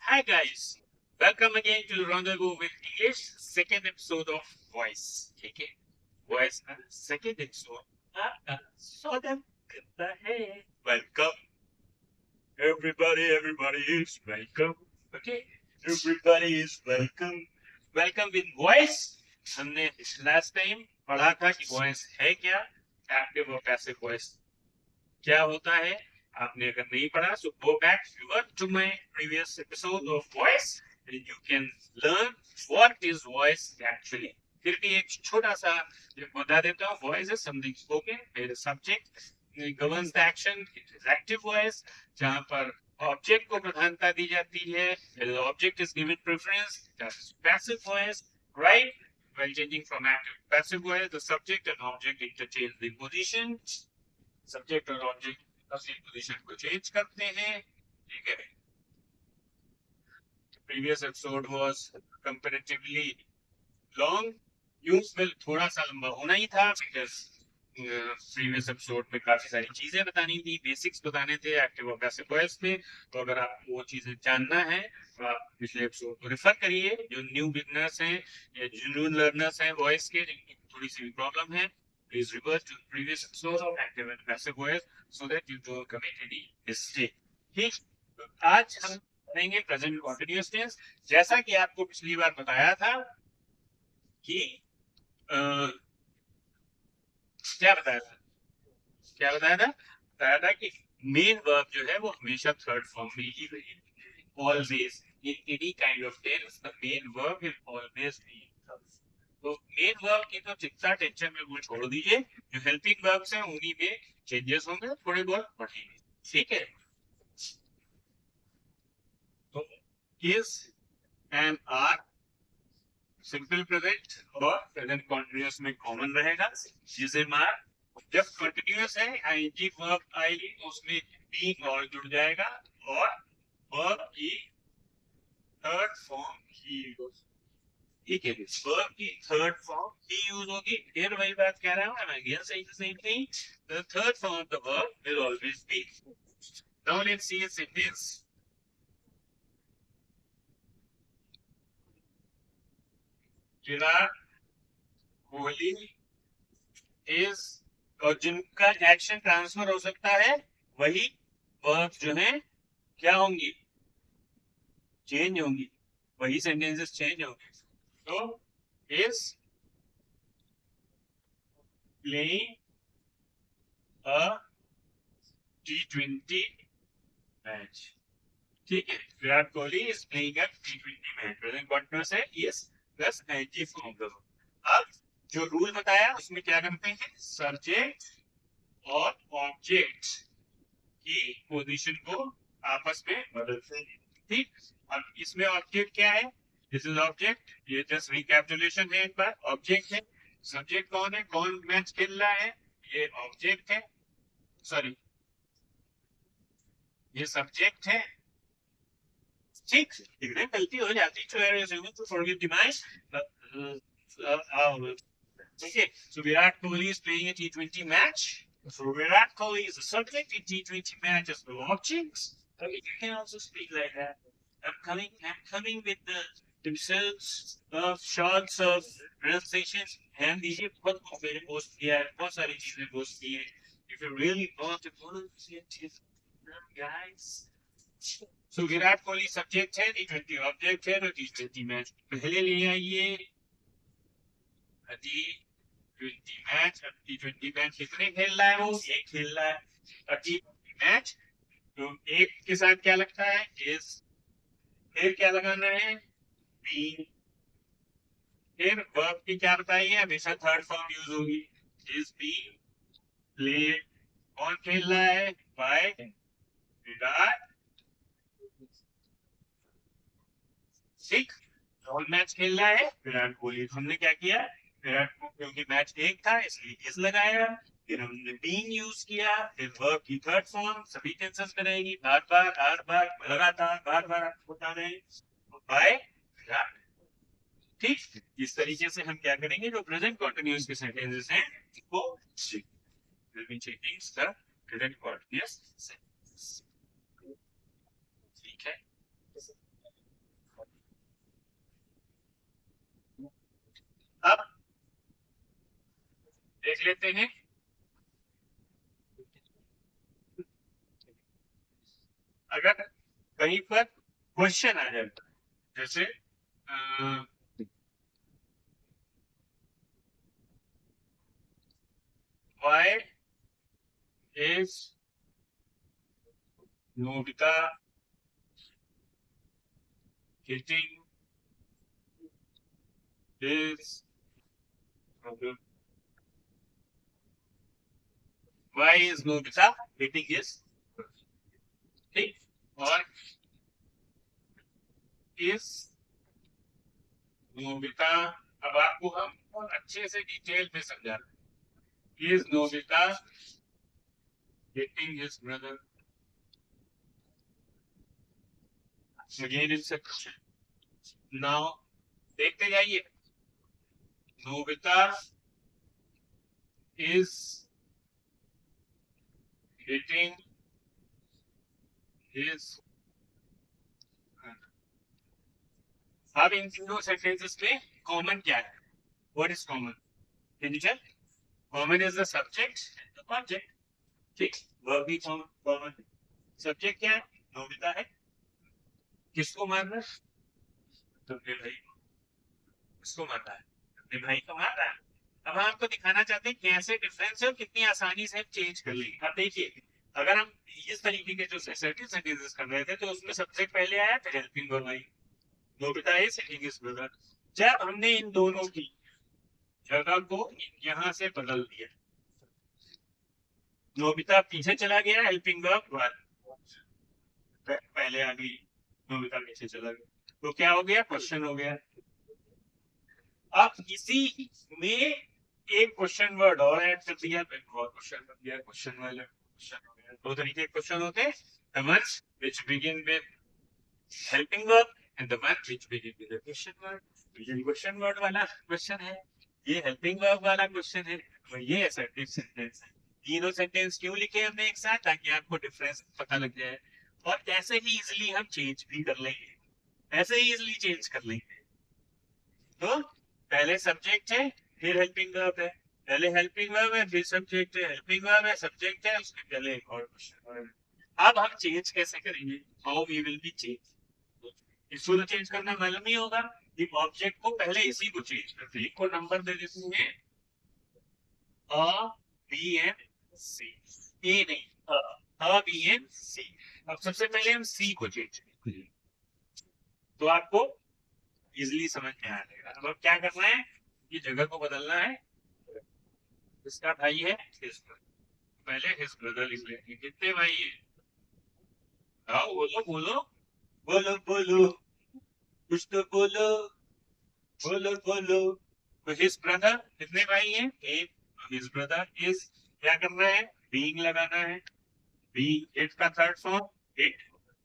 Hi guys, welcome again to Rendezvous with English, second episode of Voice. ठीक है, Voice का second episode. स्वागत करता है. Welcome, everybody is welcome. Okay, everybody is welcome. Welcome with Voice. हमने last time पढ़ा था कि Voice है क्या, active और passive voice क्या होता है. आपने अगर नहीं पढ़ा so go back to my previous episode of voice and you can learn what is voice actually. फिर भी एक छोटा सा बता देता हूँ. Voice is something spoken where the subject governs the action. It is active voice जहाँ पर ऑब्जेक्ट को प्रधानता दी जाती है. The object is given preference. That's passive voice, right? While changing from active to passive voice, the subject and object interchange the position. Subject और object अपनी position को change करते हैं. ठीक है. Previous episode was comparatively long. Use will थोड़ा सा लंबा होना ही था बिकॉज प्रीवियस एपिसोड में काफी सारी चीजें बतानी थी, बेसिक्स बताने थे एक्टिव और पैसिव वॉइस पे. तो अगर आपको वो चीजें जानना है तो आप पिछले एपिसोड को रेफर करिए. जो न्यू बिगनर्स हैं या जेन्युइन लर्नर्स हैं वॉइस के, जिनकी थोड़ी सी प्रॉब्लम है, please revert to the previous episode of active and passive voice so that you don't commit any mistake. ठीक. तो आज हम पढ़ेंगे प्रेजेंट कॉन्टिन्यूअस टेंस. जैसा कि आपको पिछली बार बताया था कि क्या बताया था कि मेन वर्ब जो है वो हमेशा थर्ड फॉर्म में ही रहेगी. Always in any kind of tense the main verb will always be third. तो मेन वर्ब की तो चिंता टेंशन में वो छोड़ दीजिए. जो हेल्पिंग वर्ब्स हैं उन्हीं में चेंजेस होंगे, थोड़े बहुत बढ़ेंगे. ठीक है. तो is and are simple present और प्रेजेंट कॉन्टिन्यूअस में कॉमन रहेगा. इज एंड आर जब कंटिन्यूअस है आईएनजी वर्ब आएगी तो उसमें बीइंग और जुड़ जाएगा और वर्ब की थर्ड फॉर्म ही. ठीक है. वर्ब की थर्ड फॉर्म ही यूज होगी. फिर वही बात कह रहा हूं. I'm again saying the same thing. The third form of the verb will always be. Now let's see a sentence. Virat Kohli is और जिनका एक्शन ट्रांसफर हो सकता है वही वर्ब जो है क्या होंगी, चेंज होंगी. वही सेंटेंसेस चेंज होंगे. तो is playing a T20 match. ठीक है. Virat Kohli is playing a T20 match. Present continuous है. Yes plus ing form the. अब जो रूल बताया उसमें क्या करते हैं, सब्जेक्ट और ऑब्जेक्ट की पोजीशन को आपस में बदलते हैं. ठीक. अब इसमें ऑब्जेक्ट क्या है, दिस इज ऑब्जेक्ट. ये जस्ट रिकैपिटुलेशन है. एक बार ऑब्जेक्ट है. सब्जेक्ट कौन है, कौन मैच खेल रहा है, ये ऑब्जेक्ट है. सॉरी, ये सब्जेक्ट है. ठीक. इतने गलती हो जाती तो forgive the mind. Okay, so Virat Kohli is playing a T20 match. So Virat Kohli is a subject in T20 matches with objects. Okay, you can also speak like that. I'm coming with the results of shots of pronunciations. And दीजिए बहुत मेरे post किया है, बहुत सारी चीजें post की है. If you really want to pronounce it, guys. So Virat Kohli subject है, T20 ऑब्जेक्ट है. तो T20 मैच पहले ले आइए. T20 match. अब T20 मैच कितने खेल रहा है, वो एक खेल रहा है. T20 मैच तो एक के साथ क्या लगता है, इज. फिर क्या लगाना है, बी. फिर वर्ब की क्या बताइए, हमेशा थर्ड फॉर्म यूज होगी. Is be played. कौन खेल रहा है, बाय विराट. ठीक. और मैच खेल रहा है विराट कोहली. हमने क्या किया, विराट को क्योंकि मैच एक था इसलिए इस लगाया. फिर हमने बीइंग यूज किया. फिर वर्ब की थर्ड फॉर्म सभी टेंसेस में रहेगी, बार बार हर बार लगातार बार बार होता रहे. बाय विराट. ठीक. इस तरीके से हम क्या करेंगे, जो प्रेजेंट कंटिन्यूअस के सेंटेंसेस हैं वो will be changing the present continuous sentences. ठीक है. लेते हैं। अगर कहीं पर क्वेश्चन आ जाए, जैसे why is Nobita hitting his brother? Why is Nobita hitting his brother? ठीक, और इस नोबिता, अब आपको हम और अच्छे से डिटेल में समझा रहे हैं। Is Nobita hitting his brother? Again it's a question. Now देखते जाइए, नोबिता इज हिटिंग हिज। अब इन तीनों सेंटेंसेस में कॉमन क्या है? What is common? Teacher, common is the subject and the object. ठीक, वर्ब भी कॉमन। सब्जेक्ट क्या है? नोबिता है। किसको मार रहा है? अपने भाई को। किसको मार रहा है? अपने भाई को मार रहा है। अब हम आपको दिखाना चाहते हैं कैसे डिफरेंस है और कितनी आसानी से हम चेंज कर लेंगे। अब देखिए, अगर हम इस तरीके के जो असर्टिव सेंटेंसेस कर रहे थे तो उसमें सब्जेक्ट पहले आया फिर हेल्पिंग वर्ब आई। Nobita is hitting his brother. जब हमने इन दोनों की जगह को यहां से बदल दिया, नोबिता पीछे चला गया, हेल्पिंग वर्ब पहले आ गई, नोबिता पीछे चला गया, तो क्या हो गया? क्वेश्चन हो गया। अब इसी में एक क्वेश्चन वर्ड और ऐड कर दिया, और क्वेश्चन बन गया, क्वेश्चन वाला क्वेश्चन हो गया। दो तरीके के क्वेश्चन होते हैं, the ones which begin with helping verb and the one which begin with a question word। ये क्वेश्चन वर्ड वाला क्वेश्चन है, ये हेल्पिंग वर्ब वाला क्वेश्चन है, और ये असर्टिव सेंटेंस है। तीनों सेंटेंस क्यों लिखे हमने एक साथ? ताकि आपको डिफरेंस पता लग जाए, और ऐसे ही इजिली हम चेंज भी कर लेंगे, ऐसे ही इजिली चेंज कर लेंगे। तो पहले सब्जेक्ट है, फिर हेल्पिंग वर्ब है, पहले हेल्पिंग वर्ब है, फिर सब्जेक्ट है, हेल्पिंग वर्ब है, सब्जेक्ट है, उसके पहले एक और क्वेश्चन वर्ब है। अब हम चेंज कैसे करेंगे? How we will be change? इसको तो चेंज करना मालूम ही होगा कि ऑब्जेक्ट को पहले इसी को चेंज करते हैं। को नंबर दे देते हैं A B N C, ए नहीं A B N C। अब सबसे पहले हम C को चेंज करेंगे तो आपको इजिली समझ में आ जाएगा। अब क्या करना है? ये जगह को बदलना है। इसका भाई है his brother, पहले हिज ब्रदर लिख लेंगे। कितने भाई है? आओ बोलो बोलो बोलो बोलो, कुछ तो बोलो बोलो बोलो। तो हिज ब्रदर, कितने भाई हैं? एक। हिज ब्रदर इज, क्या करना है? बीइंग लगाना है। बीइंग इट का थर्ड फॉर्म इट।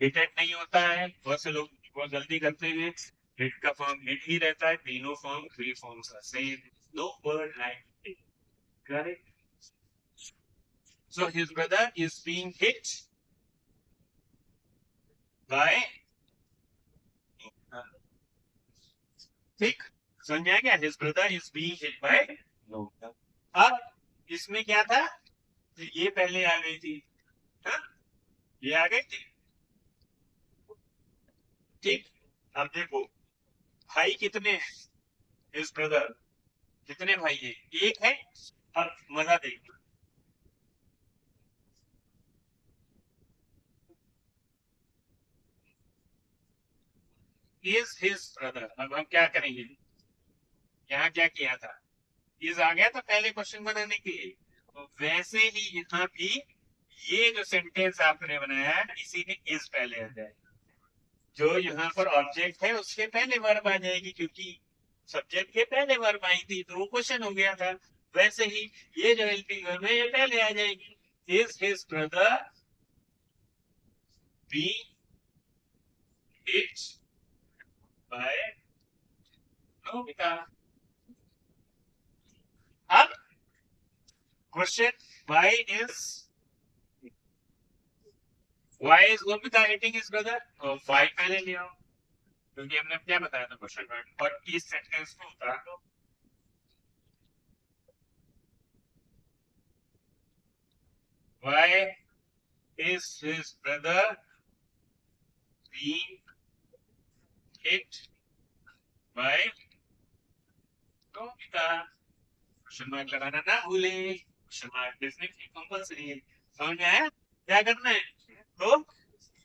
इट नहीं होता है, बहुत से लोग बहुत गलती करते हैं। इट का फॉर्म इट ही रहता है, तीनों form three forms are same, no word like it. Correct? So his brother is being hit by, ठीक, समझ आ गया? His brother is being hit by। अब इसमें क्या था? ये पहले आ गई थी, हा? ये आ गई थी, ठीक। अब देखो भाई कितने हैं? His brother कितने भाई है? एक है। अब मजा देखो, is his brother। अब हम क्या करेंगे? यहाँ क्या किया था? इज आ गया था पहले क्वेश्चन बनाने के लिए, तो वैसे ही यहाँ भी ये जो सेंटेंस आपने बनाया है इसी में इज पहले आ जाएगा। जो यहाँ पर ऑब्जेक्ट है उसके पहले वर्ब आ जाएगी, क्योंकि सब्जेक्ट के पहले वर्ब आई थी तो वो क्वेश्चन हो गया था। वैसे ही ये जो हेल्पिंग वर्ब है ये पहले आ जाएगी। Is his brother be hit by Nobita. अब question why is Nobita hitting his brother? तो व्हाई पहले ले आओ, क्योंकि हमने क्या बताया था क्वेश्चन वर्ड, और इस सेंटेंस को उतार दो। Why is his brother being hit by Nobita? Question mark लगाना ना भूले, क्वेश्चन मार्क डेफिनेटली कंपल्सरी है। समझ में आया क्या करना है? तो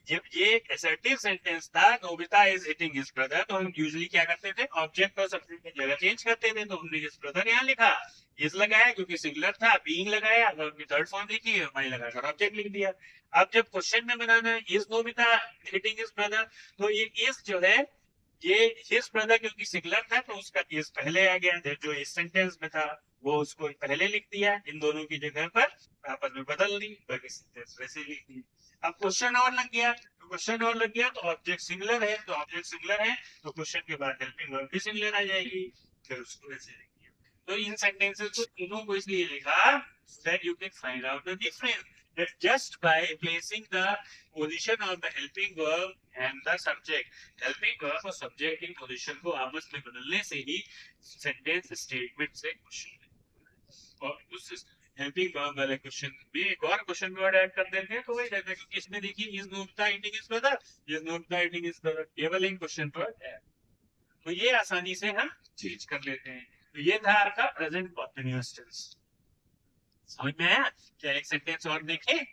जब ये एक असर्टिव सेंटेंस था, Nobita is hitting his brother, तो हम यूजुअली क्या करते थे, ऑब्जेक्ट और सब्जेक्ट की जगह चेंज करते थे। तो हमने हिज ब्रदर यहाँ लिखा, इज लगाया क्योंकि सिंगुलर था, बीइंग लगाया और थर्ड फॉर्म लिखी है, माई लगाकर ऑब्जेक्ट लिख दिया। अब जब क्वेश्चन में बनाना है is Nobita hitting his brother, तो ये इज जो है, ये हिज ब्रदर क्योंकि सिंगुलर था तो उसका इज पहले आ गया, जो इस सेंटेंस में था वो उसको पहले लिख दिया, इन दोनों की जगह पर आपस में बदल दी, बाकी सेंटेंस वैसे लिख दी। अब क्वेश्चन और लग गया, तो क्वेश्चन और लग गया तो ऑब्जेक्ट सिंगुलर है, तो ऑब्जेक्ट सिंगुलर है तो क्वेश्चन के बाद हेल्पिंग वर्ब भी सिंगुलर आ जाएगी, फिर उसको वैसे लिखिए। तो इन सेंटेंसेस को तीनों को इसलिए लिखा that you can find out the difference, that just by placing the position of the helping verb and the subject, helping verb और subject की position को आपस में बदलने से ही सेंटेंस स्टेटमेंट से क्वेश्चन, और उस हेल्पिंग वर्ब वाले क्वेश्चन में एक और क्वेश्चन वर्ड ऐड कर देते हैं तो वही रहता है, क्योंकि इसमें देखिए is Nobita eating his brother, is Nobita eating his brother, केवल एक क्वेश्चन वर्ड है, तो ये आसानी से हम चेंज कर लेते हैं। तो ये था आपका प्रेजेंट कंटीन्यूअस टेंस। समझ में आया? क्या एक सेंटेंस और देखें?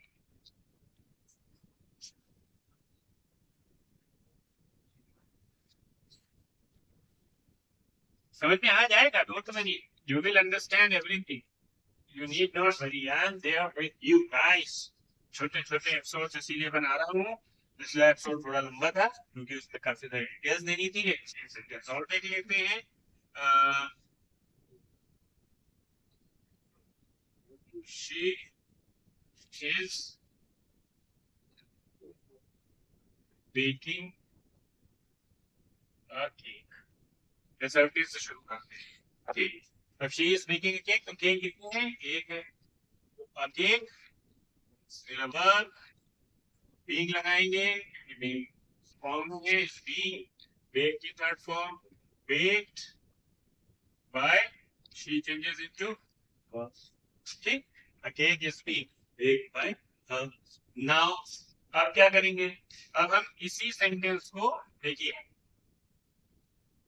समझ में आ जाएगा, don't worry, you will understand everything, you need not worry, I am there with you guys. छोटे छोटे एपिसोड इसीलिए बना रहा हूँ, पिछला एपिसोड थोड़ा लंबा था क्योंकि उसमें काफी सारी डिटेल्स देनी थी। सेंटेंस और देख लेते हैं। She is baking a cake, assertive से शुरू करते हैं। ठीक, अब she is baking a cake, तो केक कितनी है? एक है। अ केक वर्ब, बीइंग लगाएंगे, बीइंग फॉर्म होंगे, बीइंग, बेक की third form baked by, she changes into, ठीक, a cake is being baked by her. Now अब क्या करेंगे? अब हम इसी सेंटेंस को देखिए,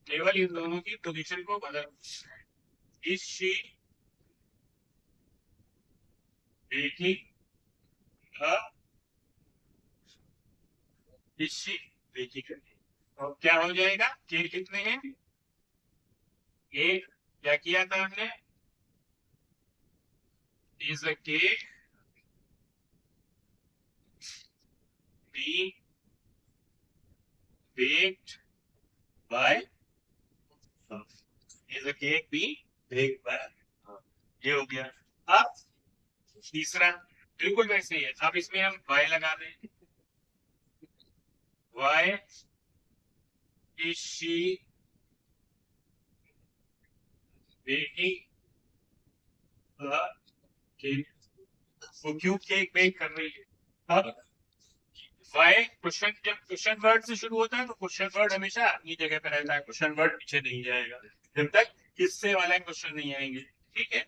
केवल इन दोनों की पोजीशन को बदल, is she baking a, is she baking, तो क्या हो जाएगा? केक कितने हैं? एक। क्या किया था हमने? Is a cake being baked by, is a cake being baked by, ये हो गया। अब तीसरा बिल्कुल वैसे ही है, अब इसमें हम वाई लगा दें, why is she baking a cake, वो क्यों केक बेक कर रही है? अब वाई क्वेश्चन, जब क्वेश्चन वर्ड से शुरू होता है तो क्वेश्चन वर्ड हमेशा अपनी जगह पे रहता है, क्वेश्चन वर्ड पीछे नहीं जाएगा जब तक किससे वाला क्वेश्चन नहीं आएंगे। ठीक है,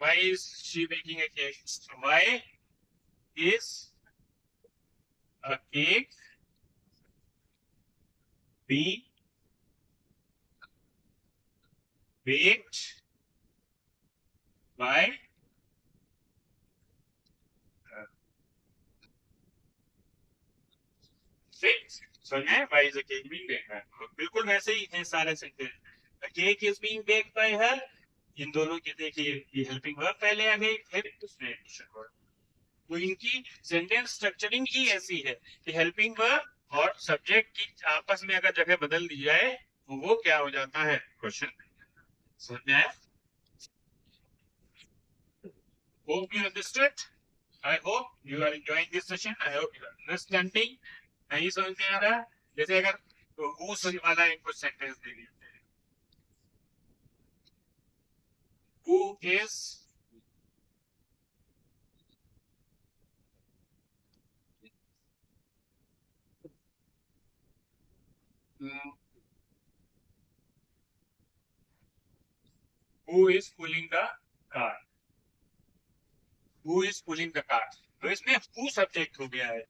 why is she making a cake? Why is a cake being baked by, so why is a cake being baked by her? बिल्कुल वैसे ही है सारे sentence, a cake is being baked by her, इन दोनों के देखिए ये हेल्पिंग वर्ब पहले आ गई, फिर उसमें क्वेश्चन वर्ड, तो इनकी सेंटेंस स्ट्रक्चरिंग ही ऐसी है कि हेल्पिंग वर्ब और सब्जेक्ट की आपस में अगर जगह बदल दी जाए तो वो क्या हो जाता है? क्वेश्चन। समझ में आया? Hope you understood. I hope you are enjoying this session. I hope you are understanding. नहीं समझ में आ रहा, जैसे अगर तो who वाला एक कुछ सेंटेंस दे देते हैं, who is who is pulling the cart, who is pulling the cart. तो इसमें हु सब्जेक्ट हो गया है,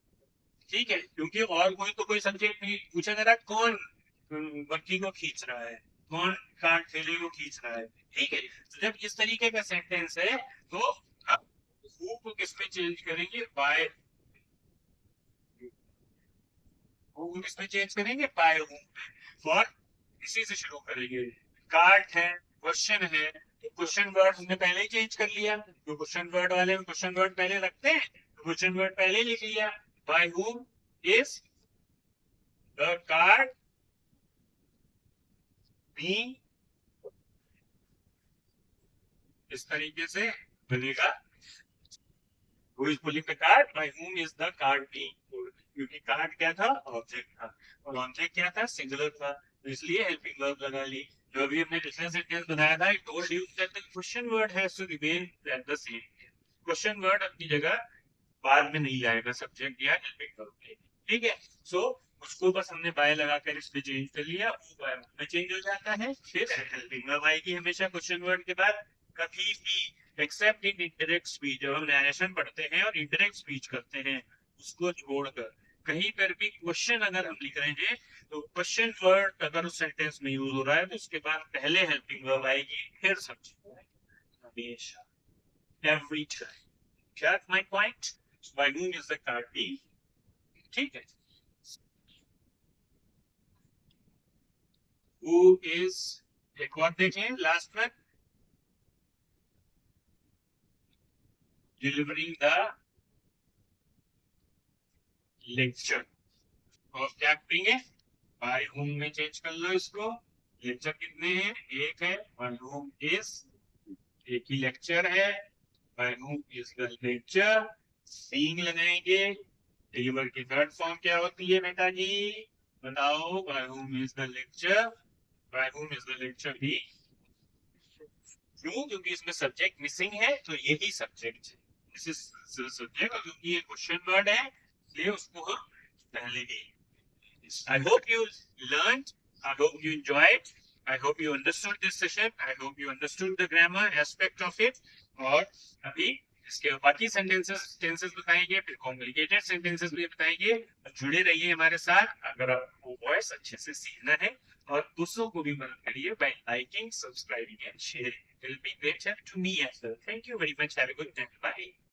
ठीक है, क्योंकि और कोई सब्जेक्ट नहीं पूछा जा रहा, कौन बग्घी को खींच रहा है, कौन कार्ट थैली को खींच रहा है, ठीक है। तो जब इस तरीके का सेंटेंस है तो अब हु को किस में चेंज करेंगे, बाय, हु किस में चेंज करेंगे, बाय हु। और इसी से शुरू करेंगे। कार्ट है, क्वेश्चन है, क्वेश्चन वर्ड हमने पहले ही चेंज कर लिया, तो क्वेश्चन वर्ड वाले में क्वेश्चन वर्ड पहले रखते हैं, तो क्वेश्चन वर्ड पहले लिख लिया, by whom is the card being, इस तरीके से बनेगा, who is pulling the card, by whom is the card being, क्योंकि कार्ड क्या था, ऑब्जेक्ट था, और ऑब्जेक्ट क्या था, सिंगुलर था, तो इसलिए हेल्पिंग वर्ब लगा ली। जो अभी हमने पिछला सेंटेंस बनाया था, I told you that the question word has to remain at the same, question word अपनी जगह बाद में नहीं जाएगा सब्जेक्ट या हेल्पिंग वर्ब में, ठीक है। सो उसको बस हमने बाय लगाकर इस पे चेंज कर लिया, वो बाय में चेंज हो जाता है, फिर हेल्पिंग वर्ब आएगी हमेशा क्वेश्चन वर्ड के बाद, कभी भी एक्सेप्ट इन इंडायरेक्ट स्पीच, जब हम नरेशन पढ़ते हैं और इंडायरेक्ट स्पीच करते हैं उसको छोड़कर कहीं पर भी क्वेश्चन अगर हम लिख रहे हैं तो क्वेश्चन वर्ड अगर उस सेंटेंस में यूज हो रहा है तो उसके बाद पहले हेल्पिंग वर्ब आएगी, फिर सब्जेक्ट आएगा, हमेशा, every time. Get my point? So by whom is the card being? ठीक है। Who is, एक और देखें लास्ट में, delivering the lecture, और क्या करेंगे, by whom में चेंज कर लो इसको, लेक्चर कितने हैं, एक है, by whom is, एक ही लेक्चर है, by whom is the lecture, being लगाएंगे, डिलीवर की थर्ड फॉर्म क्या होती है बेटा जी, बताओ, by whom is the lecture, by whom is the lecture भी, क्यों, क्योंकि इसमें सब्जेक्ट मिसिंग है तो यही सब्जेक्ट है, दिस इज सब्जेक्ट, क्योंकि ये क्वेश्चन वर्ड है इसलिए उसको हम पहले ही। I hope you learned, I hope you enjoyed, I hope you understood this session, I hope you understood the grammar aspect of it, और अभी इसके बाकी टेंसेस बताएंगे, फिर कॉम्प्लिकेटेड सेंटेंसेस भी बताएंगे, जुड़े रहिए हमारे साथ अगर आपको वॉइस अच्छे से सीखना है, और दूसरों को भी मदद करिए by liking, subscribing and sharing. It will be great help to me as well. Thank you very much. Have a good day. Bye.